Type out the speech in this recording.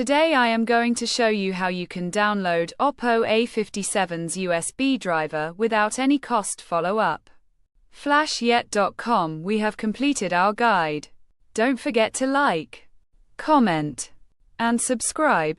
Today I am going to show you how you can download Oppo A57s USB driver without any cost. Follow up. Flashyet.com. We have completed our guide. Don't forget to like, comment, and subscribe.